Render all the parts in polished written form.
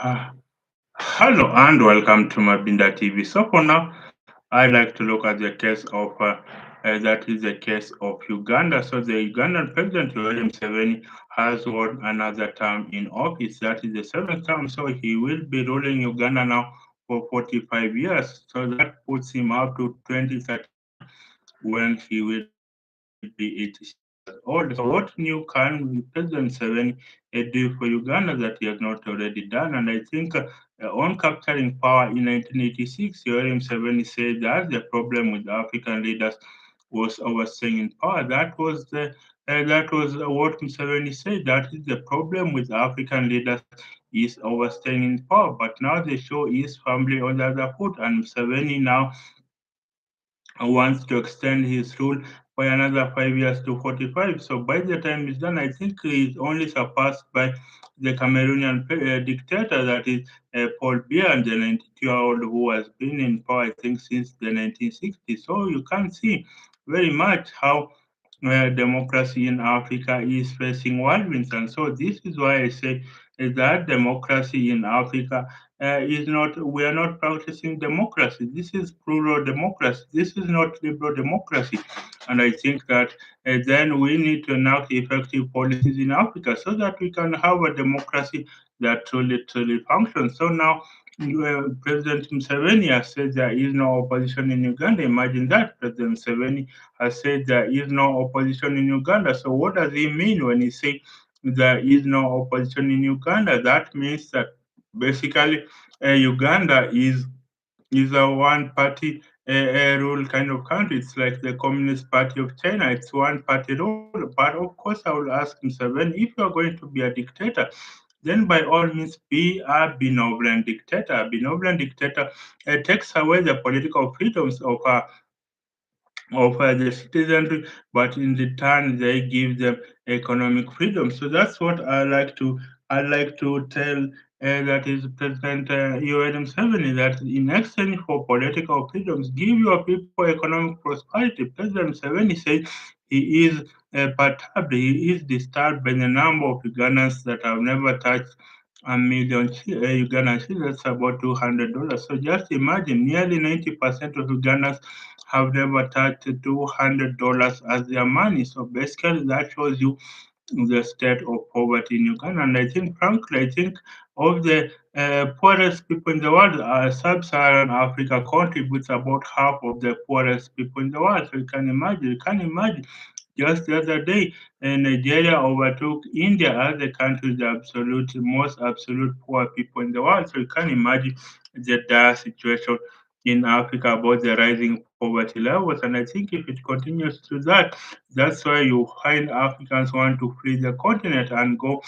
Ah, Hello and welcome to Mabinda TV. So for now, I like to look at the case of that is the case of Uganda. So the Ugandan President Yoweri Museveni has won another term in office. That is the seventh term. So he will be ruling Uganda now for 45 years. So that puts him up to 2031 when he will be 86 years old. So what new can President Museveni do for Uganda that he has not already done? And I think on capturing power in 1986, Yoweri Museveni said that the problem with African leaders was overstaying in power. That was what Museveni said. That is the problem with African leaders is overstaying in power. But now the show is firmly on the other foot, and Museveni now wants to extend his rule by another 5 years to 45. So by the time it's done, I think he's only surpassed by the Cameroonian dictator, that is Paul Biya, the 92-year-old who has been in power, I think, since the 1960s. So you can see very much how democracy in Africa is facing whirlwinds. And so this is why I say that democracy in Africa is not, we are not practicing democracy. This is plural democracy. This is not liberal democracy. And I think that then we need to enact effective policies in Africa so that we can have a democracy that truly functions. So now President Museveni has said there is no opposition in Uganda. Imagine that. President Museveni has said there is no opposition in Uganda. So what does he mean when he say there is no opposition in Uganda? That means that basically Uganda is a one party rule kind of country. It's like the Communist Party of China. It's one party rule. But of course, I will ask Museveni, if you are going to be a dictator, then by all means be a benevolent dictator. A benevolent dictator takes away the political freedoms of the citizenry, but in return they give them economic freedom. So that's what I like to tell. That is President Yoweri Museveni, that in exchange for political freedoms, give your people economic prosperity. President Museveni said he is perturbed, he is disturbed by the number of Ugandans that have never touched a million Ugandan shillings. That's about $200. So just imagine, nearly 90% of Ugandans have never touched $200 as their money. So basically, that shows you the state of poverty in Uganda. And I think, frankly, I think of the poorest people in the world, sub-Saharan Africa contributes about half of the poorest people in the world. So you can imagine. Just the other day, Nigeria overtook India as the country with the most absolute poor people in the world. So you can imagine the dire situation in Africa about the rising poverty levels. And I think if it continues to that, that's why you find Africans want to flee the continent and go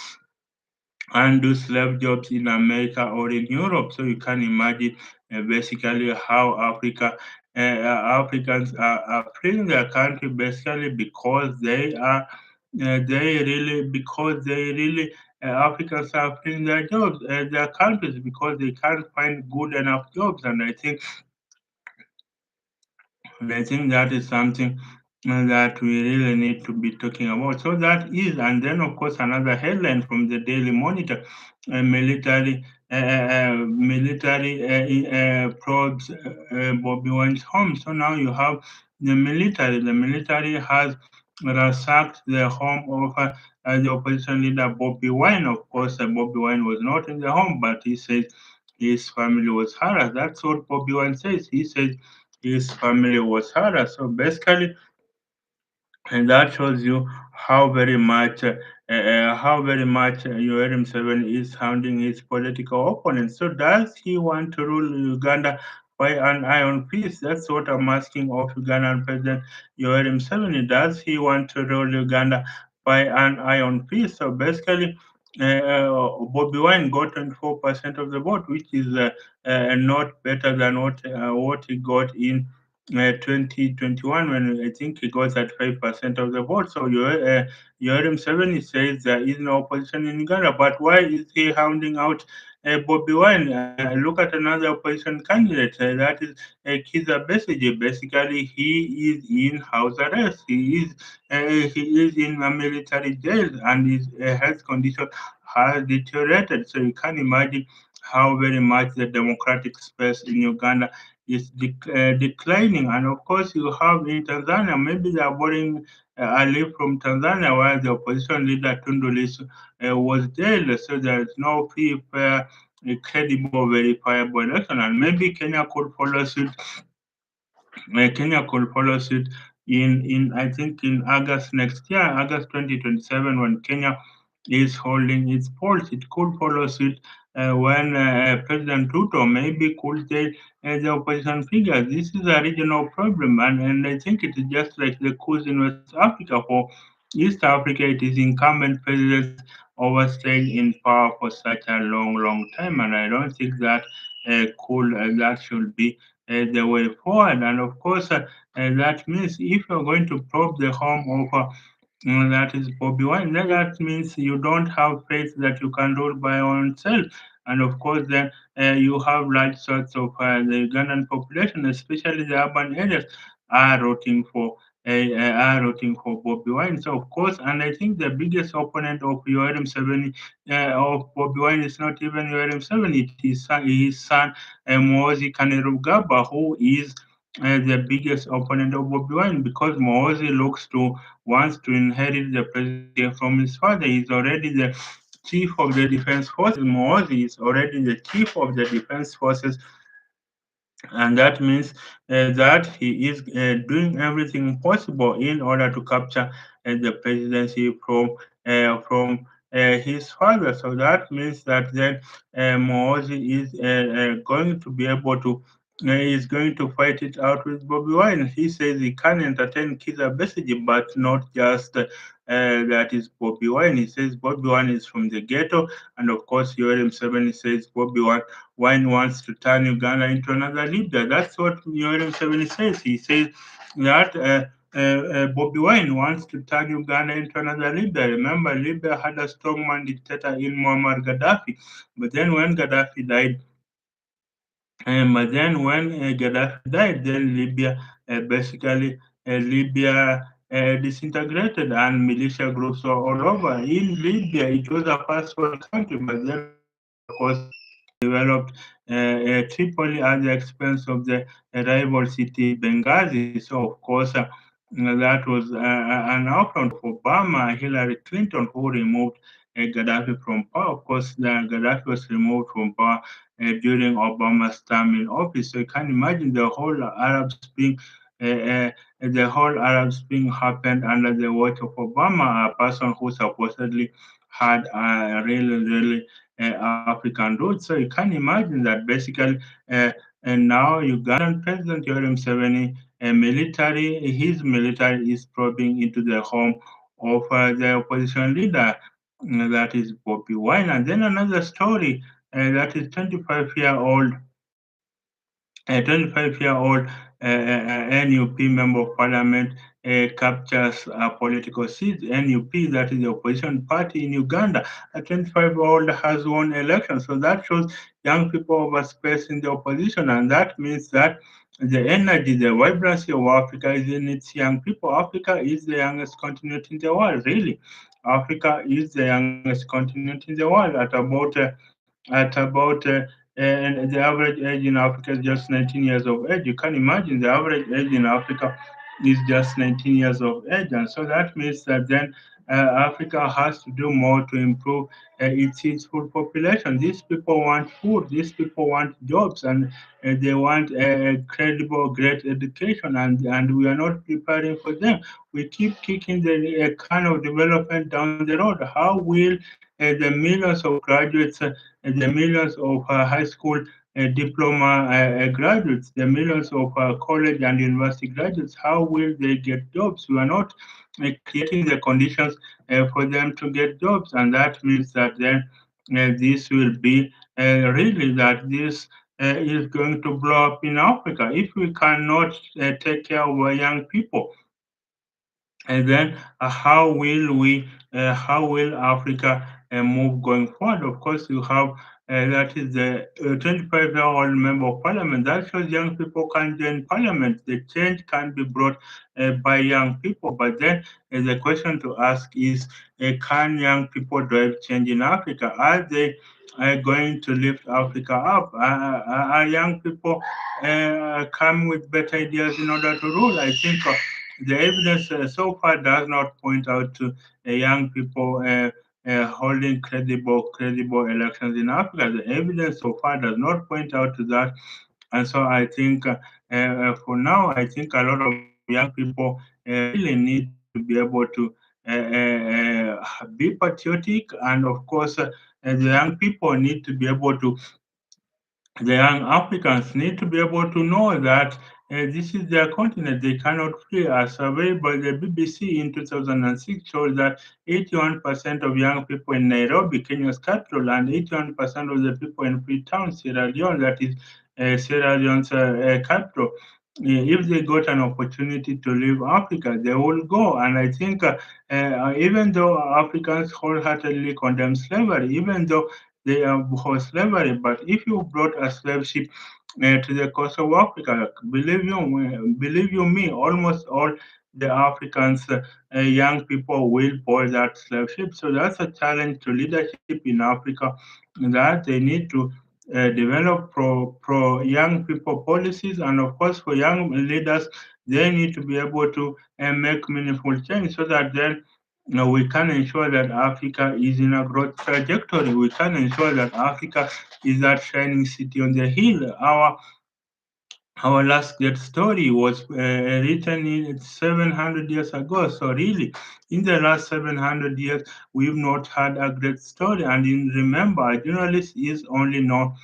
and do slave jobs in America or in Europe. So you can imagine basically how Africans are fleeing their country basically because Africans are fleeing their jobs, their countries because they can't find good enough jobs. And I think that is something that we really need to be talking about. So that is, and then of course another headline from the Daily Monitor: military probes Bobby Wine's home. So now you have the military. The military has ransacked the home of the opposition leader Bobby Wine. Of course, Bobby Wine was not in the home, but he says his family was harassed. That's what Bobby Wine says. He says his family was harassed. So basically, and that shows you how very much Yoweri Museveni is hounding his political opponents. So does he want to rule Uganda by an iron fist? That's what I'm asking of Ugandan President Yoweri Museveni. Does he want to rule Uganda by an iron fist? So basically, Bobby Wine got 24% of the vote, which is not better than what he got in 2021 when I think he got 35% of the vote. So Yoweri Museveni says there is no opposition in Uganda, but why is he hounding out Bobby Wine? Look at another opposition candidate, that is Kiza Besigye. Basically, he is in house arrest. He is in a military jail, and his health condition has deteriorated. So you can imagine how very much the democratic space in Uganda is declining. And of course, you have in Tanzania, maybe they are boarding a leave from Tanzania, where the opposition leader Tundu Lissu was jailed. So there is no free, fair, credible, verifiable election. And maybe Kenya could follow suit in I think in August next year, August 2027, when Kenya is holding its polls. It could follow suit when President Ruto maybe could tell the opposition figures. This is a regional problem, and I think it is just like the coups in West Africa. For East Africa, it is incumbent presidents overstaying in power for such a long, long time, and I don't think that that should be the way forward. And of course, that means if you're going to probe the home of that is Bobby Wine, then that means you don't have faith that you can rule by oneself. And of course, then you have large sorts of the Ugandan population, especially the urban areas, are rooting for Bobby Wine. So of course, and I think the biggest opponent of Yoweri Museveni of Bobby Wine is not even Yoweri Museveni; it is his son Muhoozi Kainerugaba, who is the biggest opponent of Bobby Wine, because Muhoozi looks to wants to inherit the presidency from his father. He's already the chief of the defense forces. Muhoozi is already the chief of the defense forces, and that means that he is doing everything possible in order to capture the presidency from his father. So that means that then Muhoozi is going to be able to is going to fight it out with Bobby Wine. He says he can entertain Kizza Besigye, but not just that is Bobby Wine. He says Bobby Wine is from the ghetto, and of course, Yoweri Museveni says Wine wants to turn Uganda into another Libya. That's what Yoweri Museveni says. He says that Bobby Wine wants to turn Uganda into another Libya. Remember, Libya had a strongman dictator in Muammar Gaddafi. But then when Gaddafi died, but then when Gaddafi died, then Libya disintegrated and militia groups were all over. In Libya, it was a first world country, but then Gaddafi, of course, developed Tripoli at the expense of the rival city Benghazi. So, of course, that was an outcome of Obama, Hillary Clinton, who removed Gaddafi from power. Of course, Gaddafi was removed from power during Obama's term in office. So you can imagine the whole Arab Spring happened under the watch of Obama, a person who supposedly had really African roots. So you can imagine that basically, and now Ugandan President Yoweri Museveni, his military is probing into the home of the opposition leader, that is Bobby Wine. And then another story that is 25-year-old NUP member of parliament captures a political seat. NUP, that is the opposition party in Uganda. A 25-year-old has won election. So that shows young people overspace in the opposition. And that means that the energy, the vibrancy of Africa is in its young people. Africa is the youngest continent in the world, really. Africa is the youngest continent in the world at about and the average age in Africa is just 19 years of age. You can imagine the average age in Africa is just 19 years of age, and so that means that then Africa has to do more to improve its food population. These people want food. These people want jobs, and they want a credible, great education, and we are not preparing for them. We keep kicking the can of development down the road. How will the millions of graduates the millions of high school diploma graduates, the millions of college and university graduates, how will they get jobs? We are not creating the conditions for them to get jobs, and that means that then this will be really that this is going to blow up in Africa if we cannot take care of our young people. And then how will Africa move going forward? Of course, you have that is the 25-year-old member of parliament. That shows young people can join parliament. The change can be brought by young people. But then the question to ask is, can young people drive change in Africa? Are they going to lift Africa up? Are young people come with better ideas in order to rule? I think the evidence so far does not point out to young people holding credible elections in Africa. The evidence so far does not point out to that, and so I think for now, I think a lot of young people really need to be able to be patriotic, and of course, the young people need to be able to the young Africans need to be able to know that this is their continent. They cannot flee. A survey by the BBC in 2006 showed that 81% of young people in Nairobi, Kenya's capital, and 81% of the people in Freetown, Sierra Leone, that is Sierra Leone's capital, if they got an opportunity to leave Africa, they will go. And I think even though Africans wholeheartedly condemn slavery, even though they abhor slavery, but if you brought a slave ship to the coast of Africa, believe you me, almost all the Africans, young people will board that slave ship. So that's a challenge to leadership in Africa that they need to develop pro young people policies, and of course for young leaders they need to be able to make meaningful change so that then we can ensure that Africa is in a growth trajectory. We can ensure that Africa is that shining city on the hill. Our last great story was written in 700 years ago. So really, in the last 700 years, we've not had a great story. And remember, a journalist is only known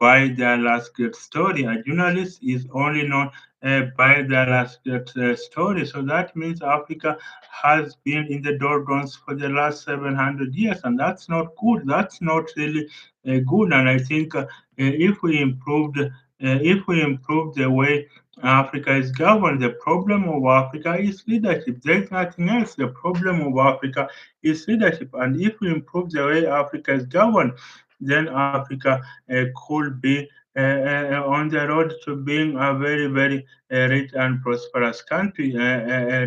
by their last great story. A journalist is only known by their last great story. So that means Africa has been in the doldrums for the last 700 years, and that's not good. That's not really good. And I think if we improve the way Africa is governed, the problem of Africa is leadership. There's nothing else. The problem of Africa is leadership. And if we improve the way Africa is governed, then Africa could be on the road to being a very rich and prosperous country,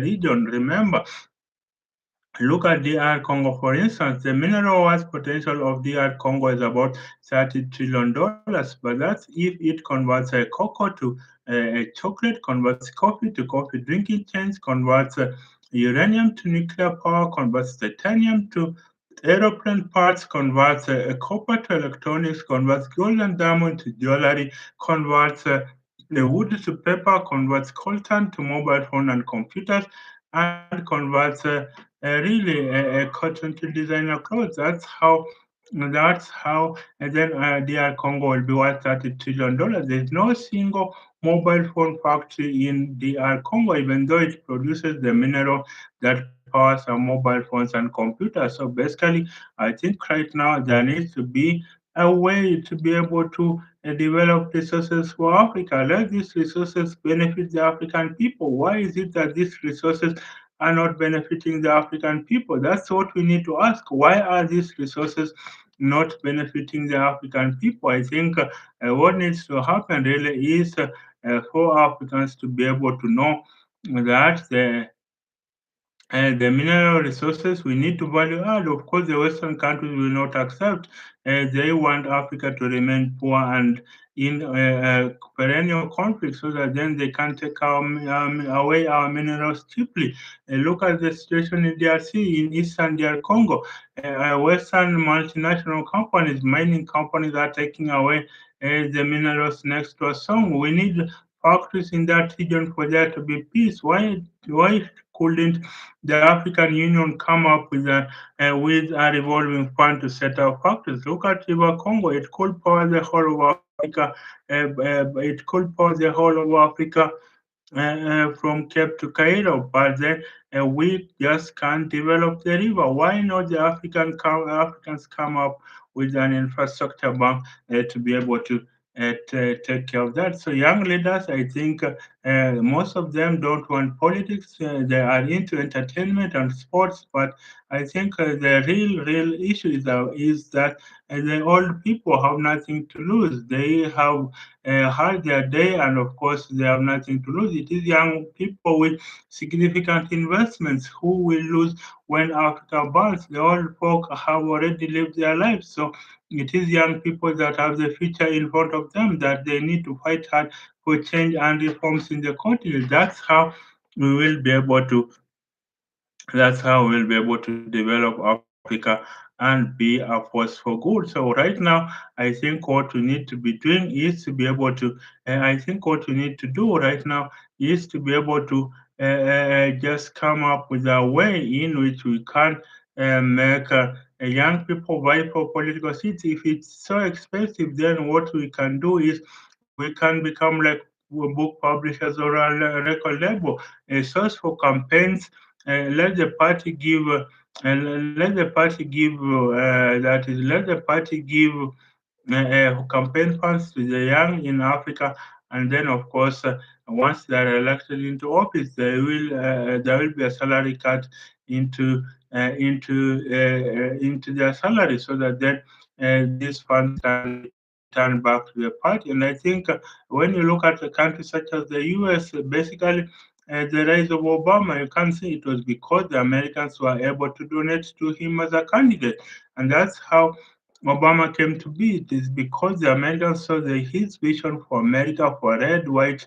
region. Remember, look at DR Congo, for instance. The mineral wealth potential of DR Congo is about $30 trillion, but that's if it converts a cocoa to chocolate, converts coffee to coffee drinking chains, converts uranium to nuclear power, converts titanium to aeroplane parts, converts copper to electronics, converts gold and diamond to jewelry, converts wood to paper, converts coltan to mobile phone and computers, and converts really cotton to designer clothes. That's how and then DR Congo will be worth $30 trillion. There's no single mobile phone factory in DR Congo, even though it produces the mineral that powers our mobile phones and computers. So basically, I think right now there needs to be a way to be able to develop resources for Africa. Let these resources benefit the African people. Why is it that these resources are not benefiting the African people? That's what we need to ask. Why are these resources not benefiting the African people? I think what needs to happen really is for Africans to be able to know that the mineral resources we need to value add. Of course, the Western countries will not accept. They want Africa to remain poor and in perennial conflict so that then they can take away our minerals cheaply. Look at the situation in DRC, in Eastern DR Congo. Western multinational companies, mining companies are taking away the minerals next to us. So we need factories in that region for there to be peace. Why couldn't the African Union come up with a revolving fund to set up factories? Look at River Congo. It could power the whole of Africa. It could power the whole of Africa from Cape to Cairo, but then we just can't develop the river. Why not the Africans come up with an infrastructure bank to be able to take care of that. So young leaders, I think most of them don't want politics. They are into entertainment and sports, but I think the real issue is that the old people have nothing to lose. They have had their day, and of course, they have nothing to lose. It is young people with significant investments who will lose when Africa burns. The old folk have already lived their lives, so it is young people that have the future in front of them that they need to fight hard for change and reforms in the continent. We will be able to that's how we'll be able to develop Africa and be a force for good. So right now, I think what we need to be doing is to be able to. I think what we need to do right now is to be able to just come up with a way in which we can make young people vie for political seats. If it's so expensive, then what we can do is we can become like book publishers or a record label, a source for campaigns. Let the party give let the party give that is let the party give campaign funds to the young in Africa, and then of course once they are elected into office, there will be a salary cut into into their salary, so that then these funds can be returned back to the party. And I think when you look at a country such as the U.S., basically the rise of Obama, you can see it was because the Americans were able to donate to him as a candidate, and that's how Obama came to be. It is because the Americans saw his vision for America, for red, white,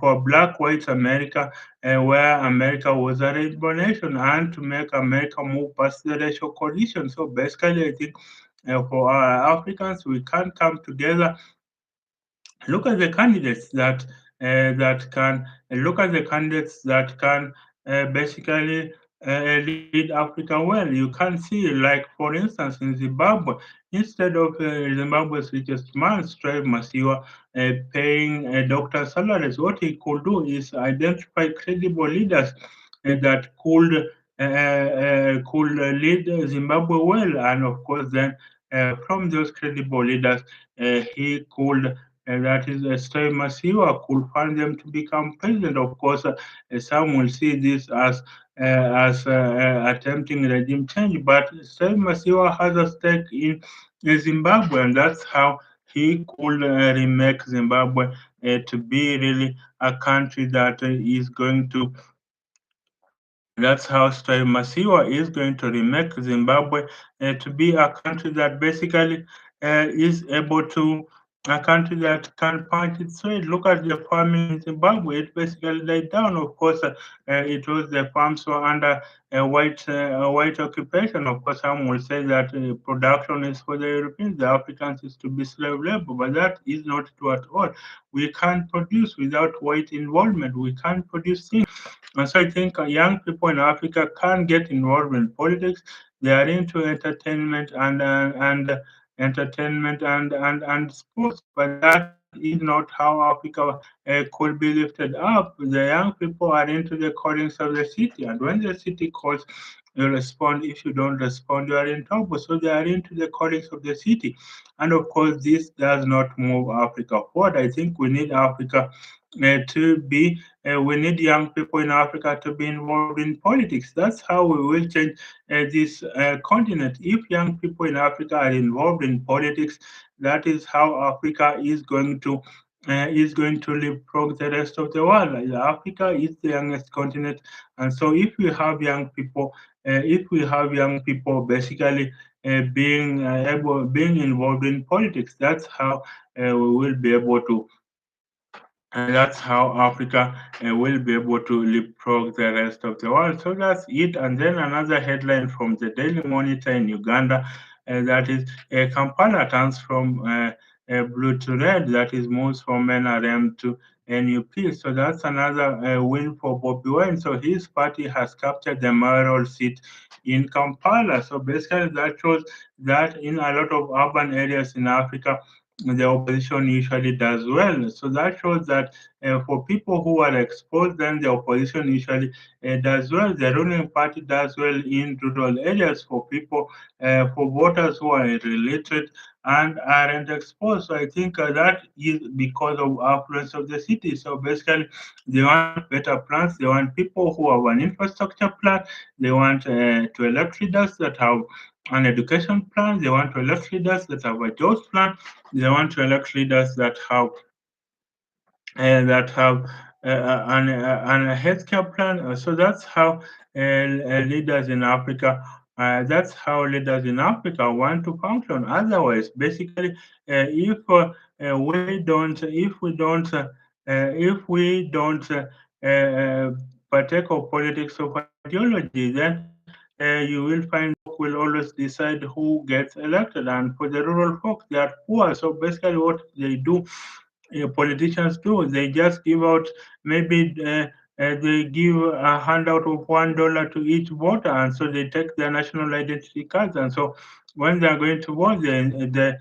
for black, white America, where America was a rainbow nation, and to make America move past the racial condition. So basically, I think for our Africans, we can come together. Look at the candidates that can look at the candidates that can basically lead Africa well. You can see, like for instance, in Zimbabwe, instead of Zimbabwe's richest man, Strive Masiwa, paying doctor salaries, what he could do is identify credible leaders that could lead Zimbabwe well, and of course, then from those credible leaders, he could that is Steve Masiwa could fund them to become president. Of course, some will see this as attempting regime change, but Steve Masiwa has a stake in Zimbabwe, and that's how he could remake Zimbabwe to be really a country that is going to that's how Steve Masiwa is going to remake Zimbabwe to be a country that basically is able to a country that can punch its weight. Look at the farming in Zimbabwe; it basically died down. Of course, it was the farms were under a white occupation. Of course, some will say that production is for the Europeans, the Africans is to be slave labor, but that is not true at all. We can't produce without white involvement. We can't produce things, and so I think young people in Africa can get involved in politics. They are into entertainment and sports, but that is not how Africa could be lifted up. The young people are into the callings of the city, and when the city calls, you respond. If you don't respond, you are in trouble. So they are into the callings of the city, and of course, this does not move Africa forward. I think we need Africa to be we need young people in Africa to be involved in politics. That's how we will change this continent. If young people in Africa are involved in politics, that is how Africa is going to leapfrog the rest of the world. Africa is the youngest continent, and so if we have young people basically being involved in politics, that's how we will be able to and that's how Africa will be able to leapfrog the rest of the world. So that's it. And then another headline from the Daily Monitor in Uganda that is Kampala turns from blue to red, that is moves from NRM to NUP. So that's another win for Bobby Wine. So his party has captured the mayoral seat in Kampala. So basically, that shows that in a lot of urban areas in Africa, the opposition usually does well. So that shows that for people who are exposed, then the opposition usually does well. The ruling party does well in rural areas for voters who are illiterate and aren't exposed. So I think that is because of affluence of the city. So basically, they want better plans. They want people who have an infrastructure plan. They want to elect leaders that have an education plan. They want to elect leaders that have a jobs plan. They want to elect leaders that have a healthcare plan. So that's how leaders in Africa. That's how leaders in Africa want to function. Otherwise, basically, if we don't uh, partake of politics of ideology, then you will find will always decide who gets elected. And for the rural folk, they are poor. So basically, what they do politicians do. They just give out maybe they give a handout of $1 to each voter, and so they take their national identity cards. And so when they are going to vote, the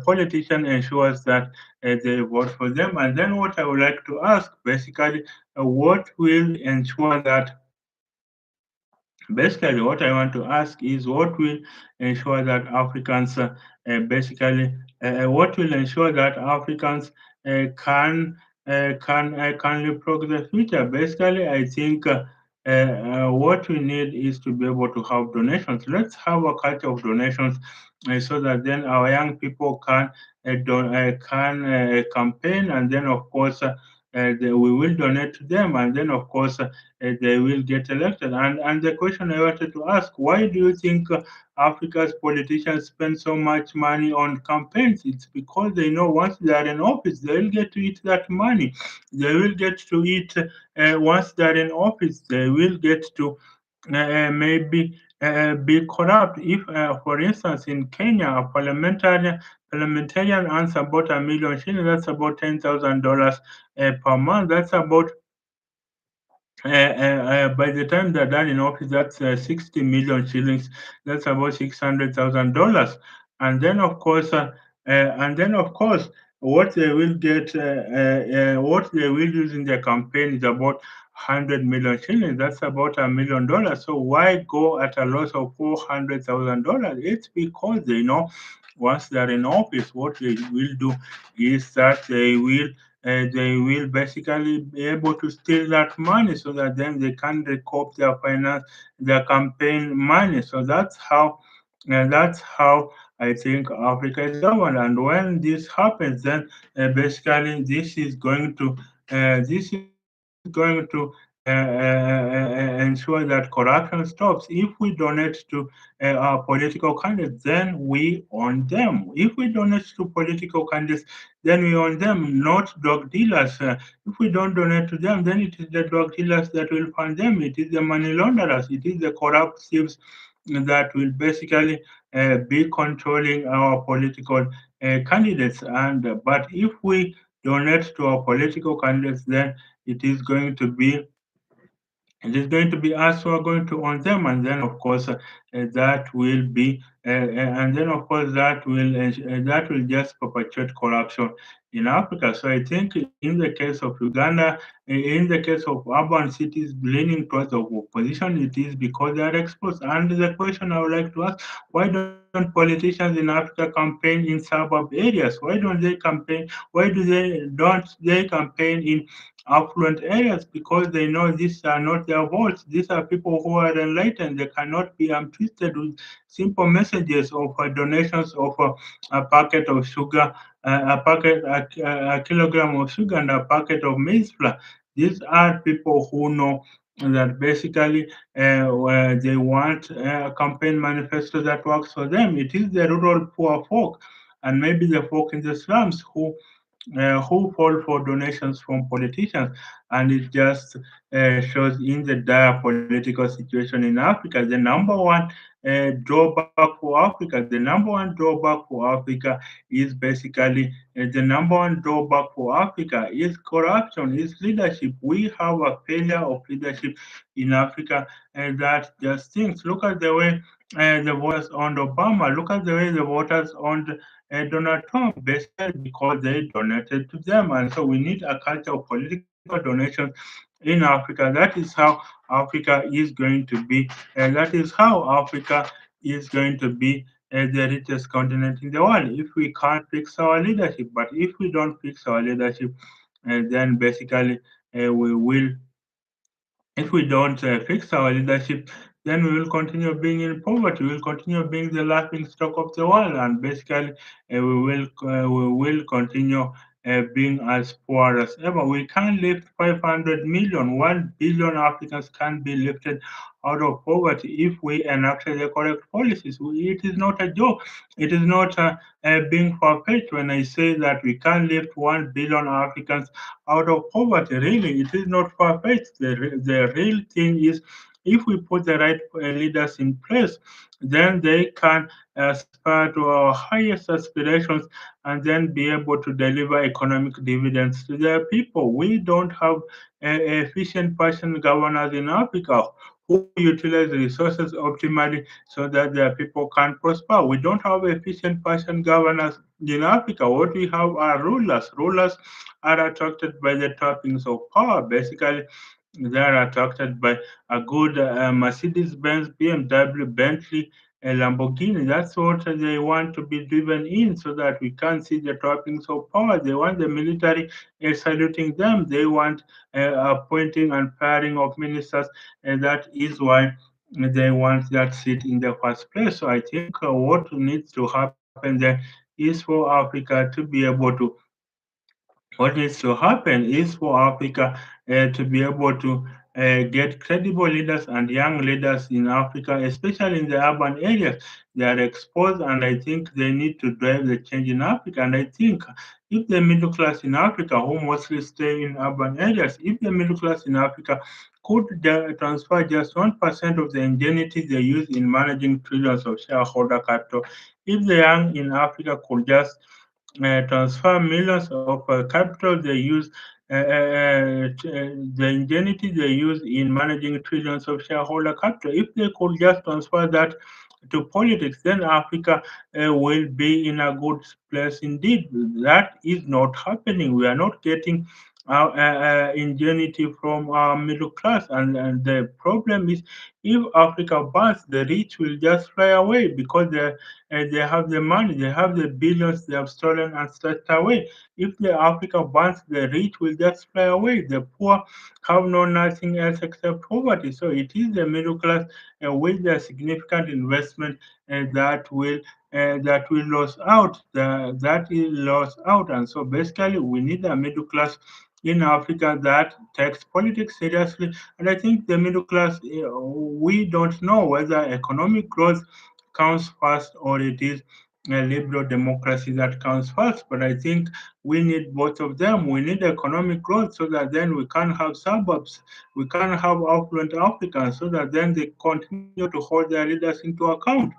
politician ensures that they vote for them. And then what I would like to ask, basically, what will ensure that basically, what I want to ask is what will ensure that Africans basically what will ensure that Africans can leapfrog the future. Basically, I think what we need is to be able to have donations. Let's have a culture of donations so that then our young people can campaign, and then of course we will donate to them, and then of course they will get elected. And the question I wanted to ask, why do you think Africa's politicians spend so much money on campaigns? It's because they know once they are in office, they will get to eat that money. They will get to eat, once they are in office, they will get to maybe be corrupt. If, for instance, in Kenya, a parliamentarian earns about a million shillings, that's about $10,000 per month. That's about by the time they're done in office, that's 60 million shillings. That's about $600,000. And then, of course, what they will get, what they will use in their campaign is about 100 million shillings. That's about $1 million. So why go at a loss of $400,000? It's because they know once they're in office, what they will do is that they will basically be able to steal that money so that then they can recoup their campaign money. So that's how I think Africa is governed. And when this happens, then basically this is going to ensure that corruption stops. If we donate to our political candidates, then we own them. If we donate to political candidates, then we own them, not drug dealers. If we don't donate to them, then it is the drug dealers that will fund them. It is the money launderers. It is the corrupt thieves that will basically be controlling our political candidates. And but if we donate to our political candidates, then it is going to be it is going to be us who are going to own them, and then of course that will be, and then of course that will just perpetuate corruption in Africa. So I think in the case of Uganda, in the case of urban cities leaning towards the opposition, it is because they are exposed. And the question I would like to ask: why don't politicians in Africa campaign in suburb areas? Why don't they campaign? Why don't they campaign in affluent areas? Because they know these are not their votes. These are people who are enlightened. They cannot be twisted with simple messages of donations of a packet of sugar, a kilogram of sugar, and a packet of maize flour. These are people who know that basically they want a campaign manifesto that works for them. It is the rural poor folk and maybe the folk in the slums who fall for donations from politicians. And it just shows in the dire political situation in Africa. The number one drawback for Africa, the number one drawback for Africa is basically the number one drawback for Africa is corruption, is leadership. We have a failure of leadership in Africa, and that just things. Look at the way the voters on Obama. Look at the way the voters on Donald Trump, basically because they donated to them. And so we need a culture of political donations in Africa. That is how Africa is going to be, and that is how Africa is going to be the richest continent in the world if we can't fix our leadership. But if we don't fix our leadership, then basically we will if we don't fix our leadership, then we will continue being in poverty. We will continue being the laughing stock of the world, and basically, we will continue being as poor as ever. We can't lift 500 million, 1 billion Africans can be lifted out of poverty if we enact the correct policies. It is not a joke. It is not being far-fetched when I say that we can lift 1 billion Africans out of poverty. Really, it is not far-fetched. The real thing is if we put the right leaders in place, then they can aspire to our highest aspirations and then be able to deliver economic dividends to their people. We don't have efficient person governors in Africa who utilize resources optimally so that their people can prosper. We don't have efficient person governors in Africa. What we have are rulers. Rulers are attracted by the trappings of power. Basically, they are attracted by a good Mercedes Benz, BMW, Bentley, a Lamborghini. That's what they want to be driven in so that we can see the trappings of power. They want the military saluting them. They want appointing and firing of ministers, and that is why they want that seat in the first place. So I think what needs to happen there is for Africa to be able to what needs to happen is for Africa to be able to get credible leaders and young leaders in Africa, especially in the urban areas. They are exposed, and I think they need to drive the change in Africa. And I think if the middle class in Africa, who mostly stay in urban areas, if the middle class in Africa could transfer just 1% of the ingenuity they use in managing trillions of shareholder capital, if the young in Africa could just transfer millions of capital they use, the ingenuity they use in managing trillions of shareholder capital. If they could just transfer that to politics, then Africa will be in a good place indeed. That is not happening. We are not getting ingenuity from our middle class, and the problem is if Africa burns, the rich will just fly away because they have the money, they have the billions they have stolen and stashed away. If the Africa burns, the rich will just fly away. The poor have no nothing else except poverty. So it is the middle class with the significant investment that will lose out. That is lost out, and so basically we need a middle class in Africa that takes politics seriously. And I think the middle class, we don't know whether economic growth comes first or it is a liberal democracy that comes first. But I think we need both of them. We need economic growth so that then we can have suburbs, we can have affluent Africans so that then they continue to hold their leaders into account.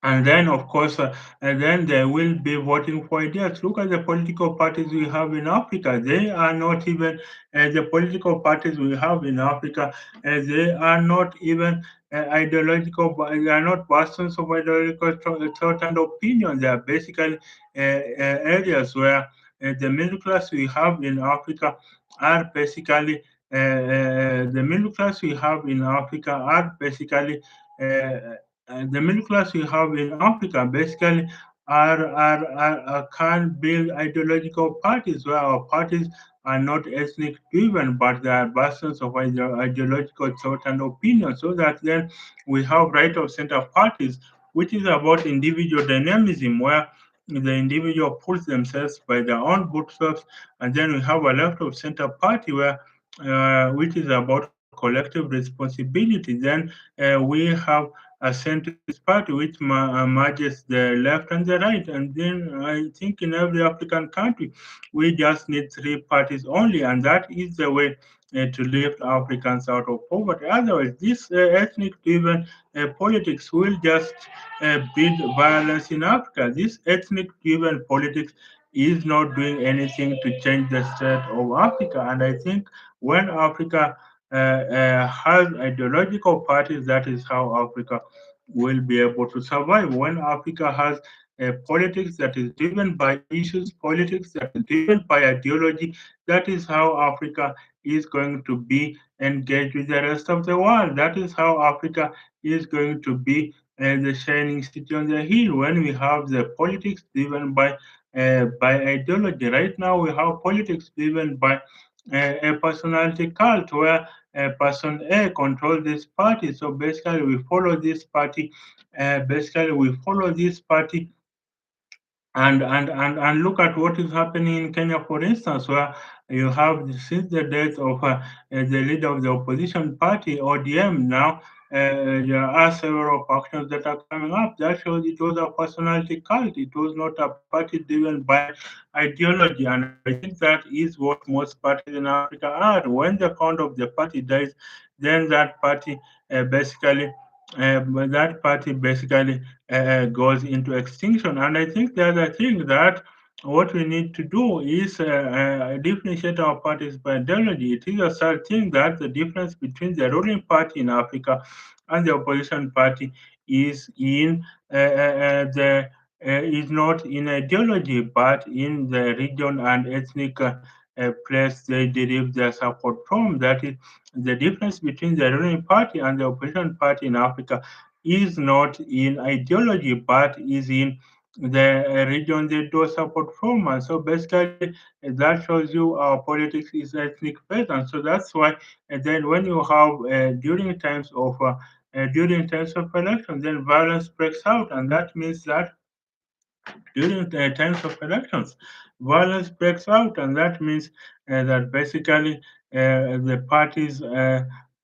And then, of course, and then they will be voting for ideas. Look at the political parties we have in Africa. They are not even the political parties we have in Africa. They are not even ideological. They are not bastions of ideological thought and opinion. They are basically areas where the middle class we have in Africa are basically the middle class we have in Africa are basically. The middle class we have in Africa basically can build ideological parties where our parties are not ethnic driven, but they are bastions of ideological thought and opinion. So that then we have right of center parties, which is about individual dynamism, where the individual pulls themselves by their own bootstraps, and then we have a left of center party where which is about collective responsibility. Then we have a centrist party which merges the left and the right. And then I think in every African country, we just need three parties only, and that is the way to lift Africans out of poverty. Otherwise, this ethnic-driven politics will just build violence in Africa. This ethnic-driven politics is not doing anything to change the state of Africa. And I think when Africa has ideological parties, that is how Africa will be able to survive. When Africa has a politics that is driven by issues, politics that is driven by ideology, that is how Africa is going to be engaged with the rest of the world. That is how Africa is going to be the shining city on the hill when we have the politics driven by ideology. Right now, we have politics driven by a personality cult where person A controls this party. So basically, we follow this party. Basically, we follow this party and look at what is happening in Kenya, for instance, where you have since the death of the leader of the opposition party, ODM. Now there are several factions that are coming up. That shows it was a personality cult. It was not a party driven by ideology, and I think that is what most parties in Africa are. When the founder of the party dies, then that party basically goes into extinction. And I think the other thing that what we need to do is differentiate our parties by ideology. It is a sad thing that the difference between the ruling party in Africa and the opposition party is in the is not in ideology but in the region and ethnic place they derive their support from. That is the difference between the ruling party and the opposition party in Africa is not in ideology but is in the region they do support from. And so basically, that shows you our politics is ethnic based. And so that's why then when you have during times of election, then violence breaks out, and that means that during the times of elections, violence breaks out, and that means that basically the parties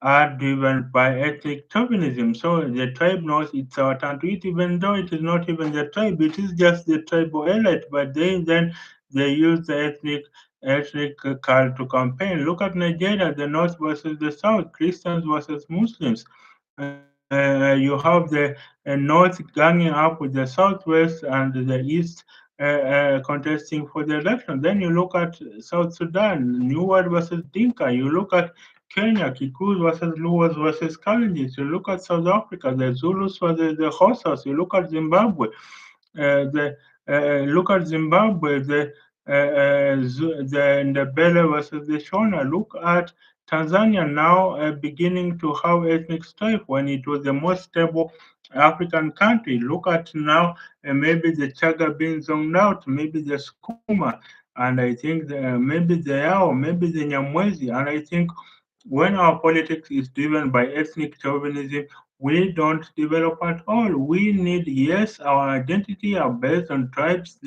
are driven by ethnic chauvinism. So the tribe knows it's our turn to eat, even though it is not even the tribe; it is just the tribal elite. But they use the ethnic card to campaign. Look at Nigeria: the North versus the South, Christians versus Muslims. You have the North ganging up with the Southwest and the East contesting for the election. Then you look at South Sudan, Nuer versus Dinka. You look at Kenya, Kikuyu versus Luos versus Kalenjin. You look at South Africa, the Zulus versus the Xhosas. You look at Zimbabwe, the look at Zimbabwe, the Ndebele versus the Shona. Look at Tanzania now beginning to have ethnic strife when it was the most stable African country. Look at now maybe the Chaga being zoned out, maybe the Skuma, and I think maybe the Yao, maybe the Nyamwezi, and I think when our politics is driven by ethnic chauvinism, we don't develop at all. We need, yes, our identity are based on tribes.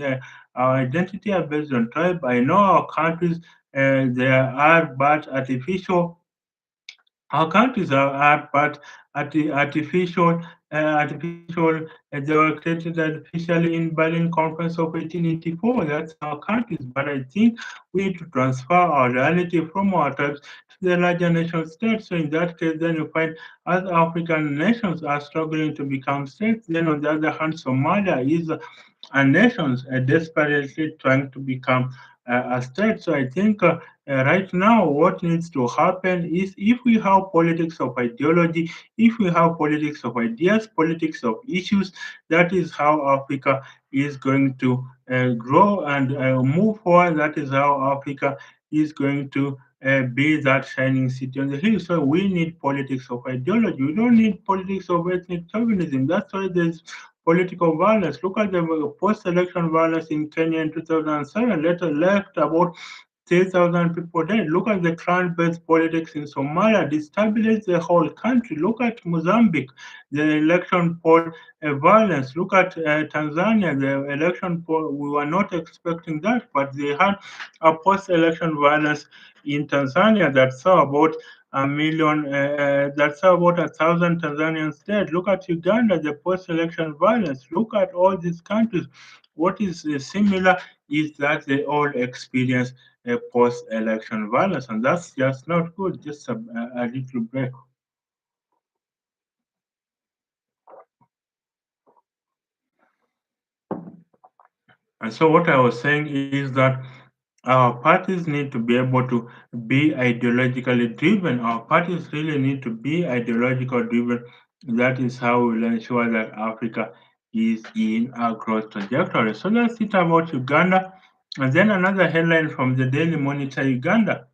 Our identity are based on tribe. I know our countries, there are but artificial. Our countries are but they were created artificially in Berlin Conference of 1884. That's our countries. But I think we need to transfer our reality from our tribes to the larger nation states. So in that case, then you find other African nations are struggling to become states. Then on the other hand, Somalia is and nations are desperately trying to become a state. So I think right now what needs to happen is if we have politics of ideology, if we have politics of ideas, politics of issues, that is how Africa is going to grow and move forward. That is how Africa is going to be that shining city on the hill. So we need politics of ideology. We don't need politics of ethnic chauvinism. That's why there's political violence. Look at the post-election violence in Kenya in 2007. Later left about 3,000 people dead. Look at the clan-based politics in Somalia, destabilize the whole country. Look at Mozambique, the election poll violence. Look at Tanzania, the election poll. We were not expecting that, but they had a post-election violence in Tanzania that saw about a million, that's about 1,000 Tanzanians dead. Look at Uganda, the post-election violence. Look at all these countries. What is similar is that they all experience a post-election violence, and that's just not good. Just a little break. And so what I was saying is that our parties need to be able to be ideologically driven. Our parties really need to be ideologically driven That is how we'll ensure that Africa is in a growth trajectory. So that's it about Uganda. And then another headline from the Daily Monitor Uganda.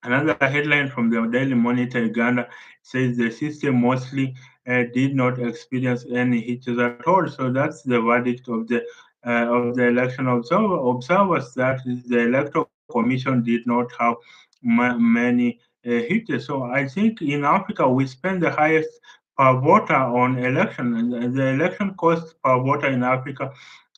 Another headline from the Daily Monitor Uganda says the system mostly did not experience any hitches at all. So that's the verdict of the election observers. That is, the electoral commission did not have many hitches. So I think in Africa we spend the highest per voter on election, and the election cost per voter in Africa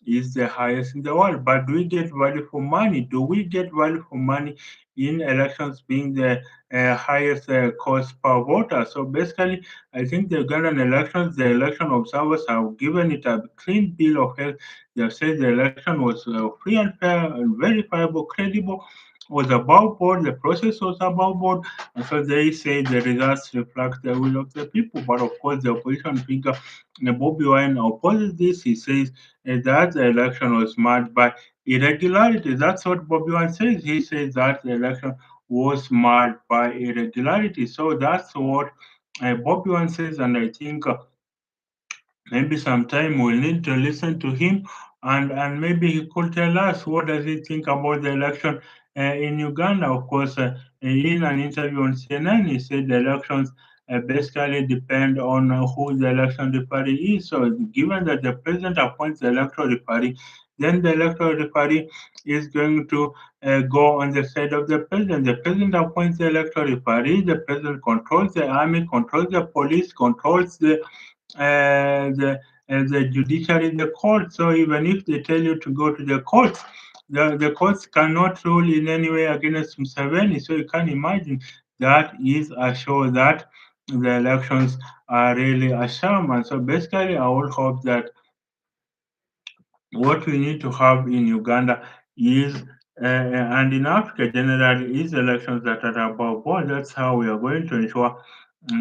is the highest in the world. But do we get value for money? Do we get value for money in elections being the highest cost per voter? So basically, I think the Ugandan elections, the election observers have given it a clean bill of health. They have said the election was free and fair and verifiable, credible, was above board, the process was above board, and so they say the results reflect the will of the people. But of course, the opposition figure Bobby Wine opposes this. He says that the election was marked by irregularities. That's what Bobby Wine says. He says that the election was marred by irregularity. So that's what Bobby Wine says, and I think maybe sometime we'll need to listen to him, and maybe he could tell us what does he think about the election in Uganda. Of course, in an interview on CNN, he said the elections basically depend on who the election referee is. So, given that the president appoints the electoral referee, then the electoral referee is going to go on the side of the president. The president appoints the electoral referee. The president controls the army, controls the police, controls the judiciary, the court. So even if they tell you to go to the courts, the courts cannot rule in any way against Museveni. So you can imagine that is a show that the elections are really a sham. And so basically, I would hope that what we need to have in Uganda is, and in Africa generally, is elections that are above board. That's how we are going to ensure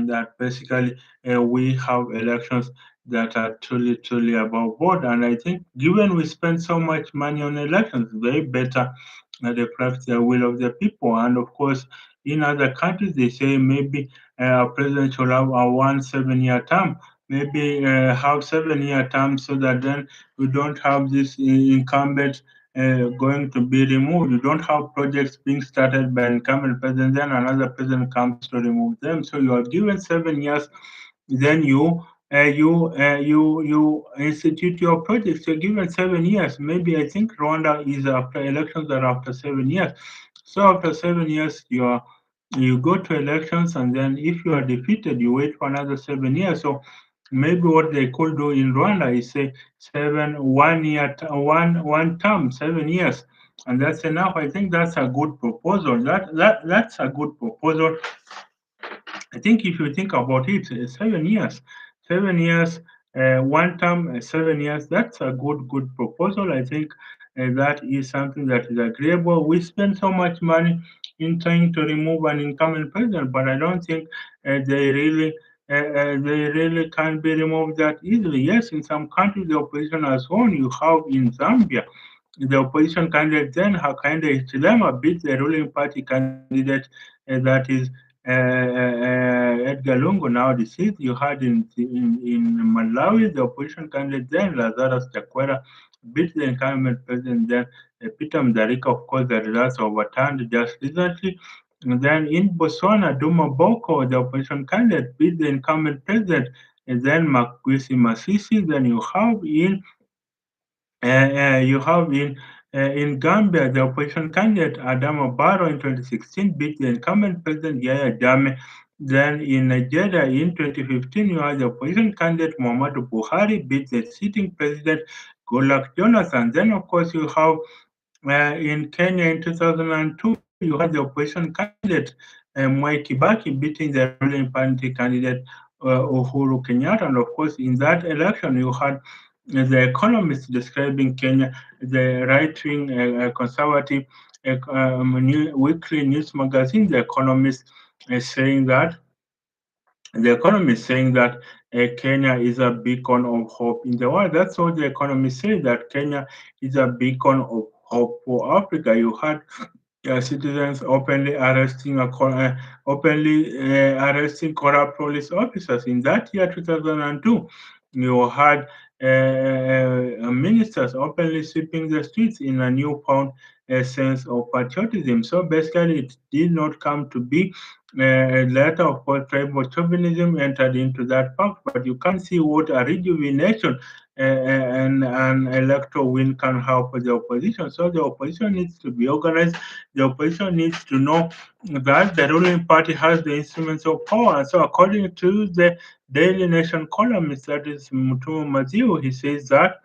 that basically we have elections that are truly above board. And I think, given we spend so much money on elections, they better reflect the will of the people. And of course, in other countries, they say maybe a president should have a 1 7 year term. Maybe have 7 year terms so that then we don't have this incumbent going to be removed. You don't have projects being started by incumbent president, then another president comes to remove them. So you are given 7 years, then you institute your projects. You're given 7 years. Maybe I think Rwanda is after elections are after 7 years. So after 7 years, you go to elections, and then if you are defeated, you wait for another 7 years. So maybe what they could do in Rwanda is say 1 year, one term, 7 years, and that's enough. I think that's a good proposal. That's a good proposal. I think if you think about it, 7 years, 7 years, one term, 7 years, that's a good proposal. I think that is something that is agreeable. We spend so much money in trying to remove an incumbent president, but I don't think they really can be removed that easily. Yes, in some countries the opposition has won. You have in Zambia the opposition candidate then her candidate Chilema beat the ruling party candidate that is Edgar Lungu, now deceased. You had in Malawi the opposition candidate then Lazarus Chakwera beat the incumbent president then Peter Mutharika. Of course, the results overturned just recently. And then in Botswana, Duma Boko, the opposition candidate, beat the incumbent president, and then Makwisi Masisi. Then you have in Gambia, the opposition candidate Adama Barrow in 2016 beat the incumbent president Yahya Jammeh. Then in Nigeria in 2015, you have the opposition candidate Muhammadu Buhari beat the sitting president Goodluck Jonathan. Then, of course, you have in Kenya in 2002, you had the opposition candidate Mwai Kibaki beating the ruling party candidate Uhuru Kenyatta. And of course, in that election, you had the Economist describing Kenya, the right-wing conservative weekly news magazine, The Economist, is saying that Kenya is a beacon of hope in the world. That's what the economists say, that Kenya is a beacon of hope for Africa. You had citizens openly arresting corrupt police officers. In that year, 2002, you had ministers openly sweeping the streets in a newfound sense of patriotism. So basically, it did not come to be a letter of what tribal chauvinism entered into that pact, but you can see what a rejuvenation and an electoral win can help the opposition. So the opposition needs to be organized. The opposition needs to know that the ruling party has the instruments of power. And so, according to the Daily Nation columnist, that is Mutumu Maziu, he says that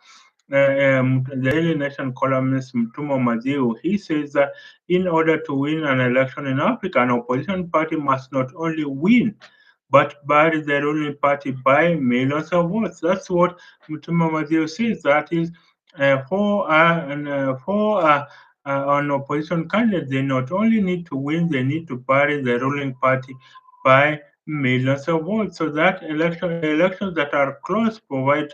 the Daily Nation columnist Mtumo Maziu, he says that in order to win an election in Africa, an opposition party must not only win, but bury the ruling party by millions of votes. That's what Mutuma Maziu says. That is, for an opposition candidate, they not only need to win, they need to bury the ruling party by millions of votes. So that elections that are close provide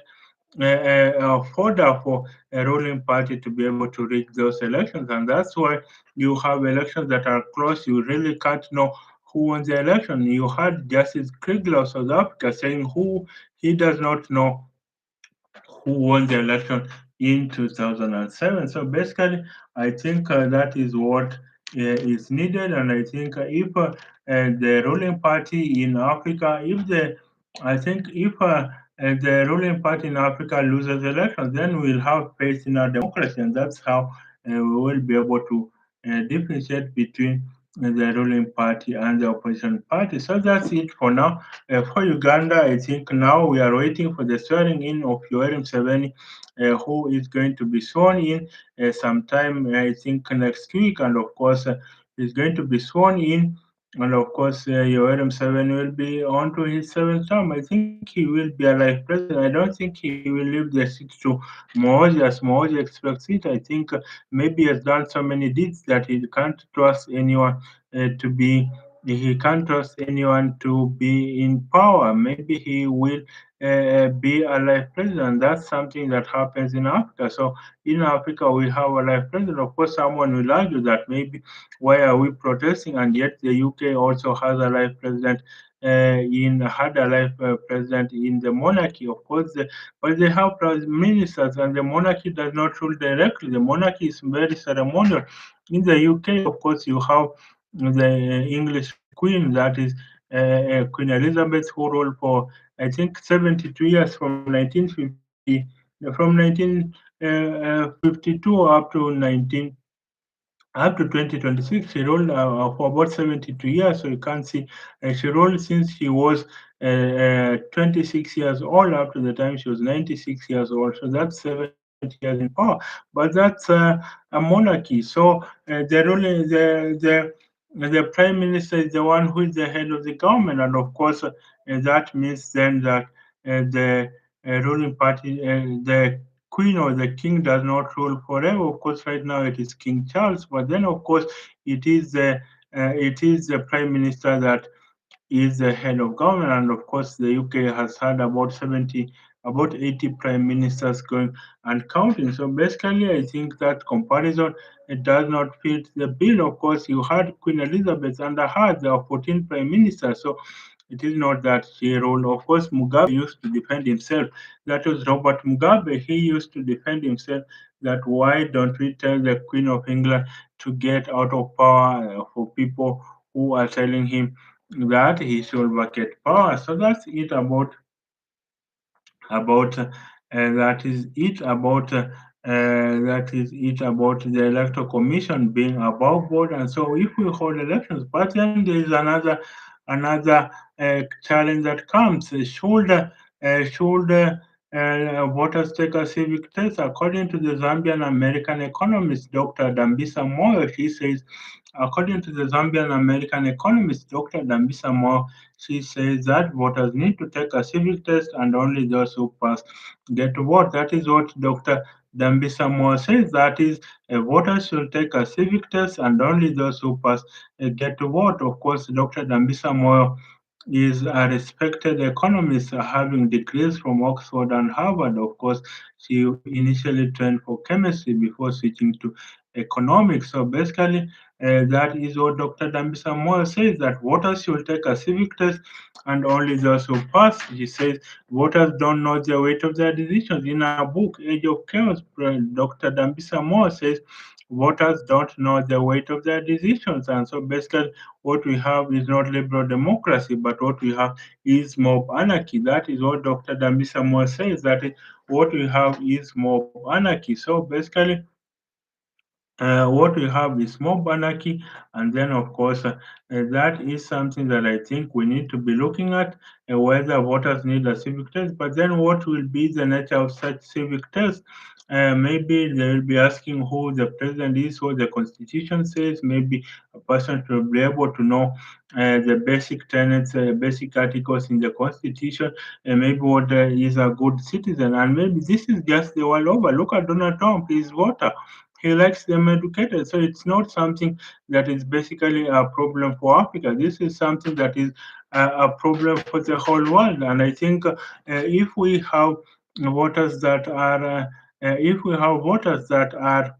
fodder for a ruling party to be able to rig those elections. And that's why you have elections that are close. You really can't know who won the election. You had Justice Kriegler of South Africa saying who he does not know who won the election in 2007. So basically, I think that is what is needed, and I think if the ruling party in Africa, I think if the ruling party in Africa loses elections, then we'll have faith in our democracy, and that's how we will be able to differentiate between the ruling party and the opposition party. So that's it for now. For Uganda, I think now we are waiting for the swearing in of Yoweri Museveni, who is going to be sworn in sometime, I think, next week. And of course, he's going to be sworn in. And of course, Yoweri Museveni will be on to his seventh term. I think he will be a life president. I don't think he will leave the seat to Mohozi as Mohozi expects it. I think maybe he has done so many deeds that he can't trust anyone to be he can't trust anyone to be in power. Maybe he will be a life president. That's something that happens in Africa. So in Africa, we have a life president. Of course, someone will argue that maybe why are we protesting, and yet the UK also has a life president. In had a life president in the monarchy, of course, but they have prime ministers, and the monarchy does not rule directly. The monarchy is very ceremonial. In the UK, of course, you have the English Queen, that is Queen Elizabeth, who ruled for I think 72 years from 1952 up to 2026. She ruled for about 72 years. So you can see she ruled since she was 26 years old up to the time she was 96 years old. So that's 70 years in power. But that's a monarchy. So the prime minister is the one who is the head of the government, and of course that means then that the ruling party, the queen or the king does not rule forever. Of course, right now it is King Charles, but then of course it is the prime minister that is the head of government, and of course the UK has had about 80 prime ministers going and counting. So basically, I think that comparison it does not fit the bill. Of course, you had Queen Elizabeth, under her there are 14 prime ministers. So it is not that she ruled. Of course, Mugabe used to defend himself. That was Robert Mugabe. He used to defend himself that why don't we tell the Queen of England to get out of power for people who are telling him that he should vacate power. So that's it about that is it about that is it about the electoral commission being above board. And so if we hold elections, but then there is another challenge that comes. Should voters take a civic test? According to the Zambian American economist Dr. Dambisa Moyo, she says, according to the Zambian American economist Dr. Dambisa Moyo, she says that voters need to take a civic test and only those who pass get to vote. That is what Dr. Dambisa Moyo says. That is, voters should take a civic test and only those who pass get to vote. Of course, Dr. Dambisa Moyo is a respected economist having degrees from Oxford and Harvard. Of course, she initially trained for chemistry before switching to economics. So basically, That is what Dr. Dambisa Moyo says, that voters should take a civic test and only those who pass. He says voters don't know the weight of their decisions. In a book, Age of Chaos, Dr. Dambisa Moyo says voters don't know the weight of their decisions. And so basically, what we have is not liberal democracy, but what we have is mob anarchy. That is what Dr. Dambisa Moyo says, that what we have is mob anarchy. So basically, what we have is mob anarchy, and then of course that is something that I think we need to be looking at, whether voters need a civic test. But then, what will be the nature of such civic test? Maybe they will be asking who the president is, what the constitution says. Maybe a person should be able to know the basic tenets, basic articles in the constitution, and maybe what is a good citizen. And maybe this is just the world over. Look at Donald Trump, he's voter, he likes them educated. So it's not something that is basically a problem for Africa. This is something that is a problem for the whole world. And I think if we have voters that are, if we have voters that are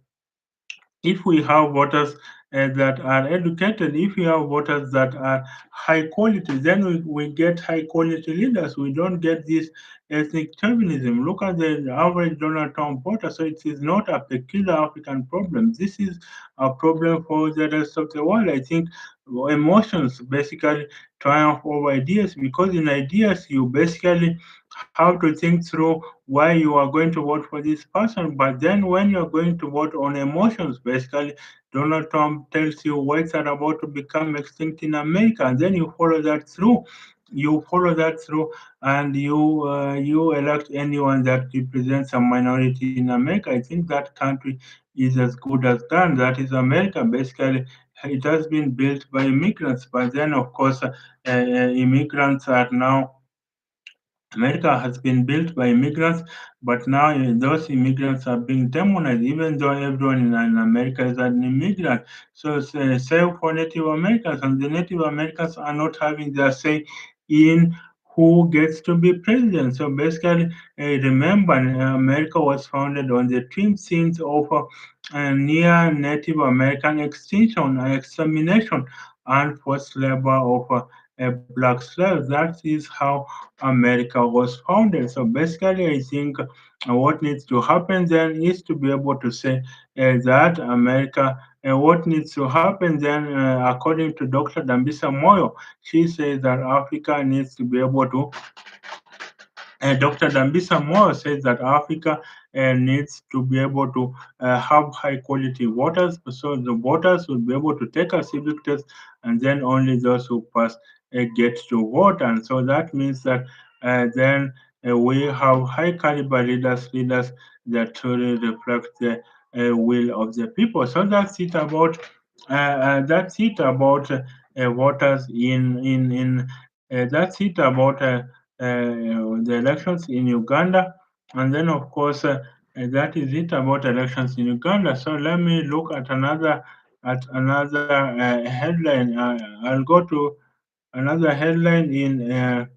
if we have voters that are educated, if we have voters that are high quality, then we get high quality leaders. We don't get this ethnic chauvinism. Look at the average Donald Trump voter. So it is not a peculiar African problem. This is a problem for the rest of the world. I think emotions basically triumph over ideas, because in ideas you basically have to think through why you are going to vote for this person. But then when you're going to vote on emotions, basically Donald Trump tells you whites are about to become extinct in America, and then you follow that through. You follow that through, and you elect anyone that represents a minority in America. I think that country is as good as done. That is America. Basically, it has been built by immigrants, but then of course, immigrants are now America has been built by immigrants, but now those immigrants are being demonized, even though everyone in America is an immigrant. So, same for Native Americans, and the Native Americans are not having their say in who gets to be president. So, basically, remember, America was founded on the twin sins of near Native American extinction, extermination, and forced labor of black slaves. That is how America was founded. So basically, I think what needs to happen then is to be able to say that America, what needs to happen then, according to Dr. Dambisa Moyo, she says that Africa needs to be able to Dr. Dambisa Moore says that Africa needs to be able to have high quality voters, so the voters will be able to take a civic test, and then only those who pass get to vote. And so that means that then we have high caliber leaders that truly reflect the will of the people. So that's it about voters in that's it about the elections in Uganda. And then, of course, that is it about elections in Uganda. So let me look at another headline. I'll go to another headline in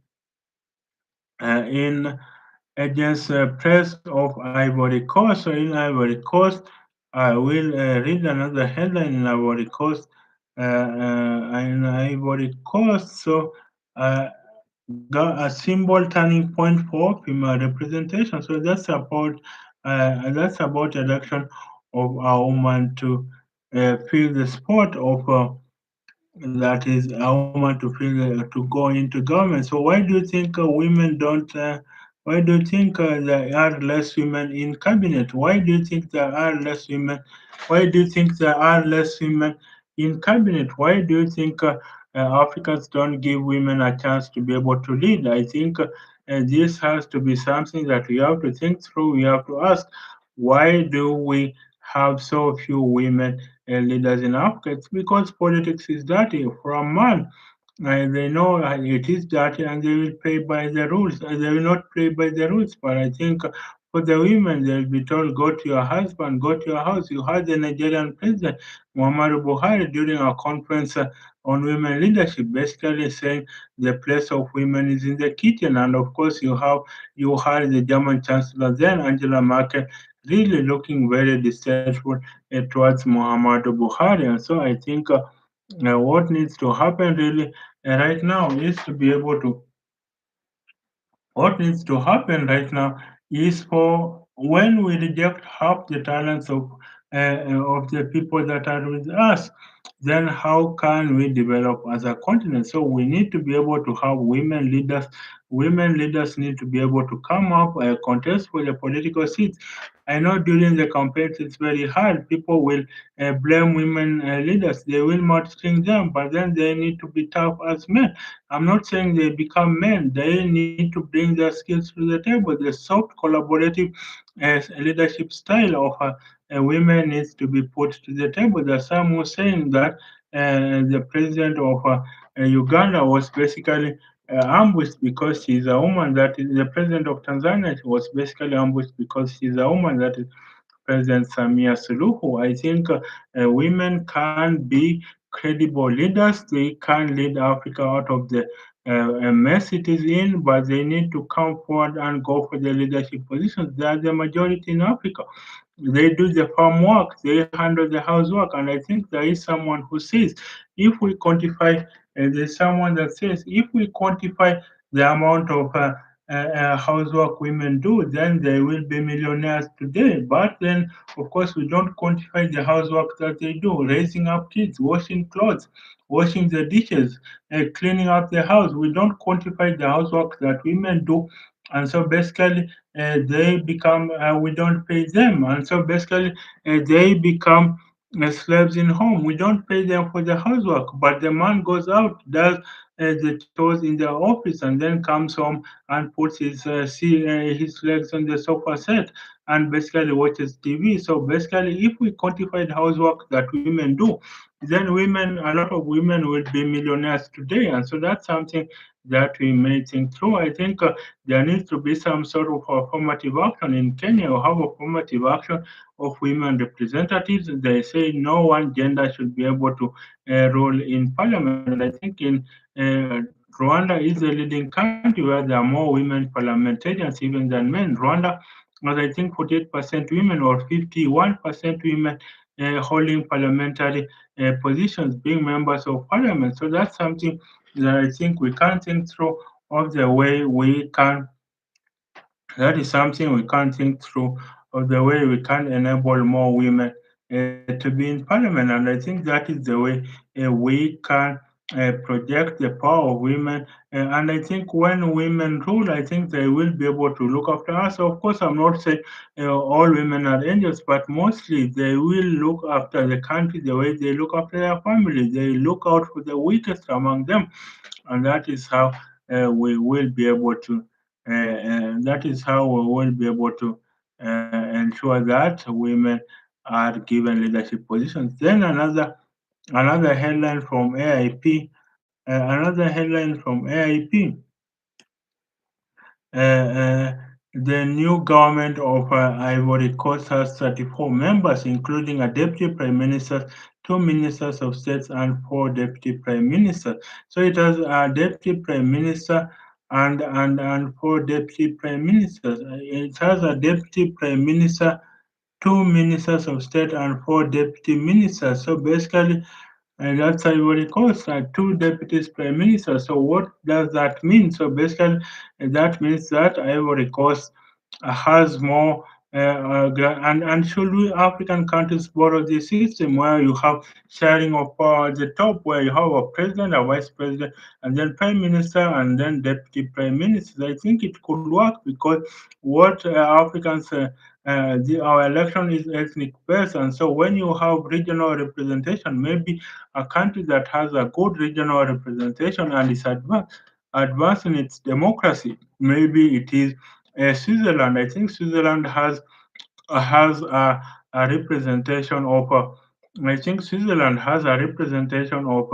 Agence Press of Ivory Coast. So in Ivory Coast, I will read another headline in Ivory Coast. So. Uh, a symbol turning point for female representation. So that's about election of a woman to fill the spot of that is a woman to fill to go into government. So why do you think women don't? Why do you think there are less women in cabinet? Why do you think there are less women? Why do you think there are less women in cabinet? Why do you think Africans don't give women a chance to be able to lead? I think this has to be something that we have to think through. We have to ask, why do we have so few women leaders in Africa? It's because politics is dirty for a man. They know it is dirty, and they will play by the rules. They will not play by the rules. But I think for the women, they'll be told, go to your husband, go to your house. You had the Nigerian president, Muhammadu Buhari, during a conference on women leadership, basically saying the place of women is in the kitchen. And of course, you had the German chancellor then, Angela Merkel, really looking very distasteful towards Muhammadu Buhari. And so I think what needs to happen really right now is to be able to what needs to happen right now is for when we reject half the talents of the people that are with us, then how can we develop as a continent? So we need to be able to have women leaders. Women leaders need to be able to come up contest for the political seats. I know during the campaigns it's very hard. People will blame women leaders. They will marching them, but then they need to be tough as men. I'm not saying they become men. They need to bring their skills to the table. The soft, collaborative leadership style of women needs to be put to the table. There's some who saying that the president of Uganda was basically ambushed because she's a woman. That is the president of Tanzania was basically ambushed because she's a woman. That is President Samia Suluhu. I think women can be credible leaders. They can lead Africa out of the mess it is in, but they need to come forward and go for the leadership positions. They are the majority in Africa. They do the farm work, they handle the housework, and I think there is someone who says if we quantify, there's someone that says if we quantify the amount of housework women do, then they will be millionaires today. But then, of course, we don't quantify the housework that they do, raising up kids, washing clothes, washing the dishes, cleaning up the house. We don't quantify the housework that women do, and so basically they become we don't pay them, and so basically they become slaves in home. We don't pay them for the housework, but the man goes out, does the chores in the office, and then comes home and puts his legs on the sofa set and basically watches TV. So basically, if we quantify the housework that women do, then women, a lot of women will be millionaires today, and so that's something that we may think through. I think there needs to be some sort of affirmative action in Kenya. We have affirmative action of women representatives. They say no one gender should be able to rule in parliament. And I think in Rwanda is a leading country where there are more women parliamentarians even than men. Rwanda was, I think, 48% women or 51% women holding parliamentary positions, being members of parliament. So that's something that I think we can think through of the way we can that is something we can't think through of the way we can enable more women to be in parliament. And I think that is the way we can project the power of women. And I think when women rule, I think they will be able to look after us. Of course, I'm not saying all women are angels, but mostly they will look after the country the way they look after their family. They look out for the weakest among them, and that is how we will be able to that is how we will be able to ensure that women are given leadership positions. Then another headline from AIP, another headline from AIP the new government of Ivory Coast has 34 members, including a deputy prime minister, two ministers of state, and four deputy prime ministers. So it has a deputy prime minister and four deputy prime ministers. It has a deputy prime minister, two ministers of state, and four deputy ministers. So basically, and that's Ivory Coast, two deputies prime minister. So what does that mean? So basically, that means that Ivory Coast has more. And should we African countries borrow this system where you have sharing of power at the top, where you have a president, a vice president, and then prime minister, and then deputy prime minister? I think it could work because what Africans our election is ethnic based, and so when you have regional representation, maybe a country that has a good regional representation and is advancing its democracy, maybe it is Switzerland. I think Switzerland has a representation of. I think Switzerland has a representation of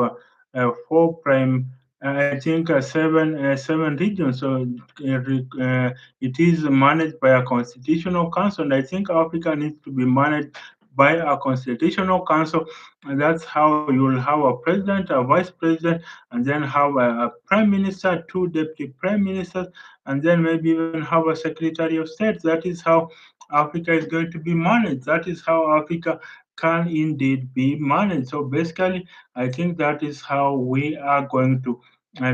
four prime. I think seven regions. So it is managed by a constitutional council, and I think Africa needs to be managed by a constitutional council, and that's how you'll have a president, a vice president, and then have a prime minister, two deputy prime ministers, and then maybe even have a secretary of state. That is how Africa is going to be managed. That is how Africa can indeed be managed. So basically, I think that is how we are going to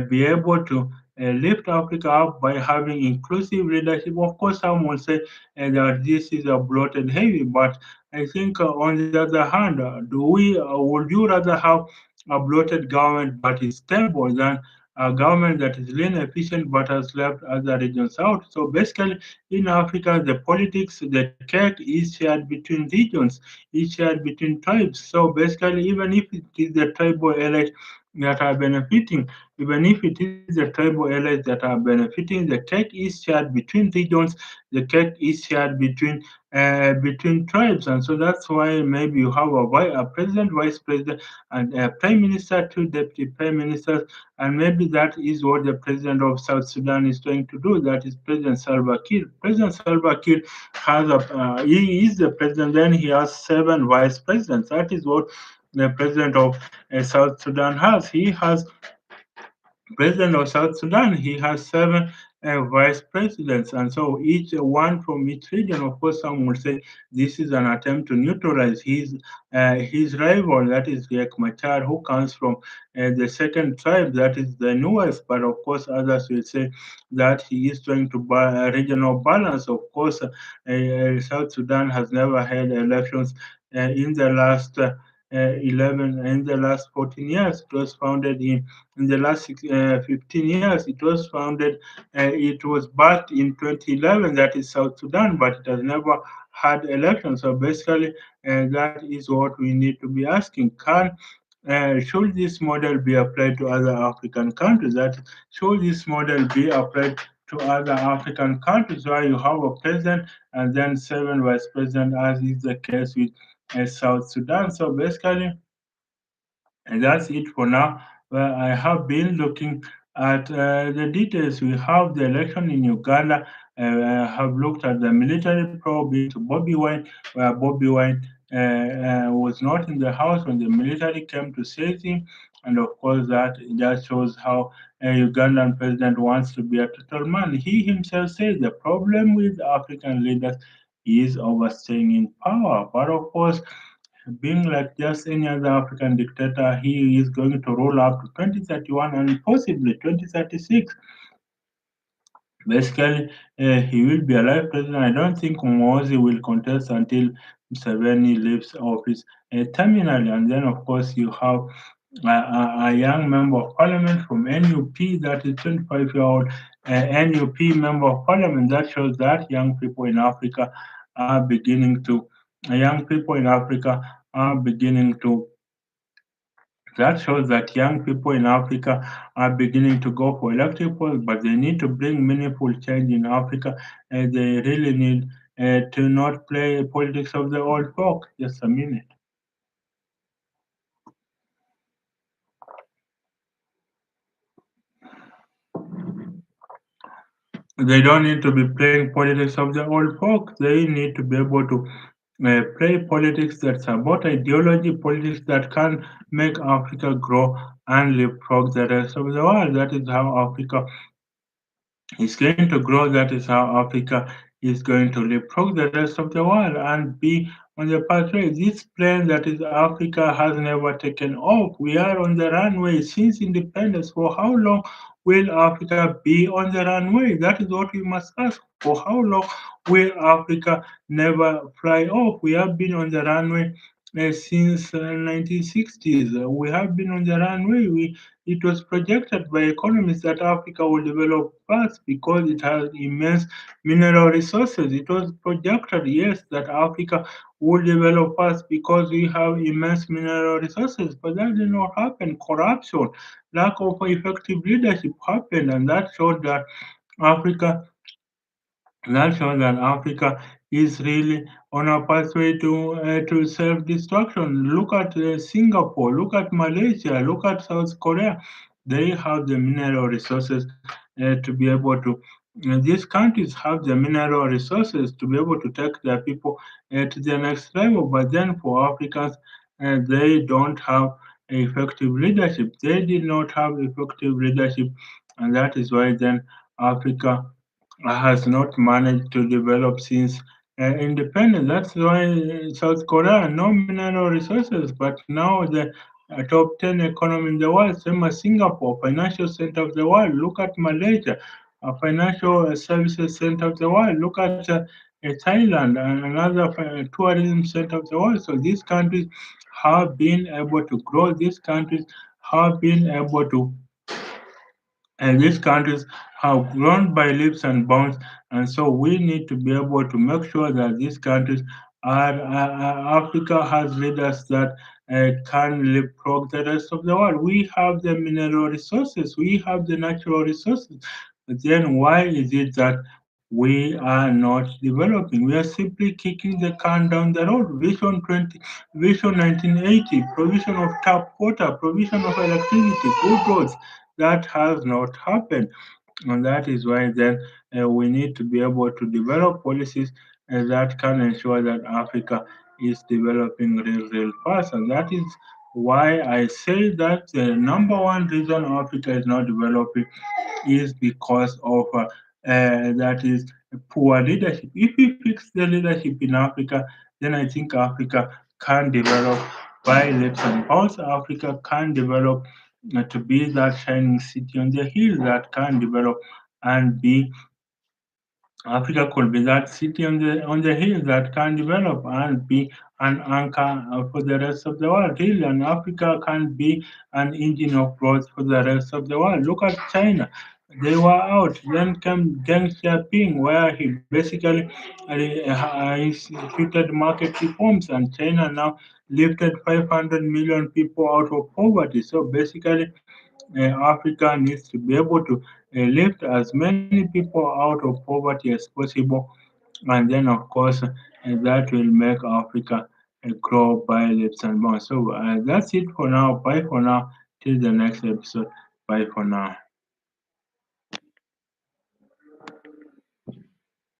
be able to lift Africa up by having inclusive leadership. Of course, some will say that this is a bloated heavy, but I think on the other hand, would you rather have a bloated government but is stable than a government that is lean efficient but has left other regions out? So basically, in Africa, the politics, the cake is shared between regions, is shared between tribes. So basically, even if it is the tribal elites that are benefiting, even if it is the tribal elites that are benefiting, the cake is shared between regions, the cake is shared between tribes, and so that's why maybe you have a president, vice president, and a prime minister, two deputy prime ministers, and maybe that is what the president of South Sudan is trying to do. That is President Salva Kiir. President Salva Kiir he is the president. Then he has seven vice presidents. That is what the president of South Sudan has. He has president of South Sudan, he has seven vice presidents, and so each one from each region. Of course, some will say this is an attempt to neutralize his rival, that is Riek Machar, who comes from the second tribe, that is the newest. But of course, others will say that he is trying to buy a regional balance. Of course, South Sudan has never had elections in the last. 11 in the last 14 years. It was founded in the last 15 years. It was founded, it was birthed in 2011, that is South Sudan, but it has never had elections. So basically, that is what we need to be asking. Should this model be applied to other African countries? That should this model be applied to other African countries where you have a president and then seven vice presidents, as is the case with South Sudan? So basically, and that's it for now. Well, I have been looking at the details. We have the election in Uganda. I have looked at the military probe into Bobby Wine, where Bobby Wine was not in the house when the military came to seize him. And of course, that just shows how a Ugandan president wants to be a total man. He himself says the problem with African leaders is overstaying in power. But of course, being like just any other African dictator, he is going to roll up to 2031 and possibly 2036. Basically, he will be a live president. I don't think Mozi will contest until Museveni leaves office terminally. And then, of course, you have a young member of parliament from NUP, that is 25-year-old NUP member of parliament. That shows that young people in Africa are beginning to, young people in Africa are beginning to that shows that young people in Africa are beginning to go for electric polls, but they need to bring meaningful change in Africa, and they really need to not play politics of the old folk. Just a minute. They don't need to be playing politics of the old folk. They need to be able to play politics that's about ideology, politics that can make Africa grow and leapfrog the rest of the world. That is how Africa is going to grow. That is how Africa is going to leapfrog the rest of the world and be on the pathway. This plane that is Africa has never taken off. We are on the runway since independence. For how long will Africa be on the runway? That is what we must ask. For how long will Africa never fly off? We have been on the runway since 1960s. We have been on the runway. It was projected by economists that Africa will develop fast because it has immense mineral resources. It was projected, yes, that Africa will develop fast because we have immense mineral resources, but that did not happen. Corruption, lack of effective leadership happened, and Africa that shows that Africa is really on a pathway to self-destruction. Look at Singapore, look at Malaysia, look at South Korea. They have the mineral resources to be able to. These countries have the mineral resources to be able to take their people to the next level. But then for Africans, they don't have effective leadership. They did not have effective leadership, and that is why then Africa has not managed to develop since independent. That's why South Korea no mineral resources, but now the top 10 economy in the world, same as Singapore, financial center of the world. Look at Malaysia, a financial services center of the world. Look at Thailand, another tourism center of the world. So these countries have been able to grow. These countries have been able to and these countries have grown by leaps and bounds. And so we need to be able to make sure that these countries are, Africa has leaders that can leapfrog the rest of the world. We have the mineral resources, we have the natural resources. But then why is it that we are not developing? We are simply kicking the can down the road. Vision 1980, provision of tap water, provision of electricity, good roads, that has not happened. And that is why then we need to be able to develop policies that can ensure that Africa is developing real fast. And that is why I say that the number one reason Africa is not developing is because of that is poor leadership. If we fix the leadership in Africa, then I think Africa can develop by leaps and bounds. Africa can develop to be that shining city on the hill that can develop and be Africa could be that city on the hill that can develop and be an anchor for the rest of the world. Really, and Africa can be an engine of growth for the rest of the world. Look at China. They were out. Then came Deng Xiaoping, where he basically instituted market reforms, and China now lifted 500 million people out of poverty. So basically, Africa needs to be able to lift as many people out of poverty as possible, and then, of course, that will make Africa grow by leaps and bounds. So that's it for now. Bye for now. Till the next episode. Bye for now.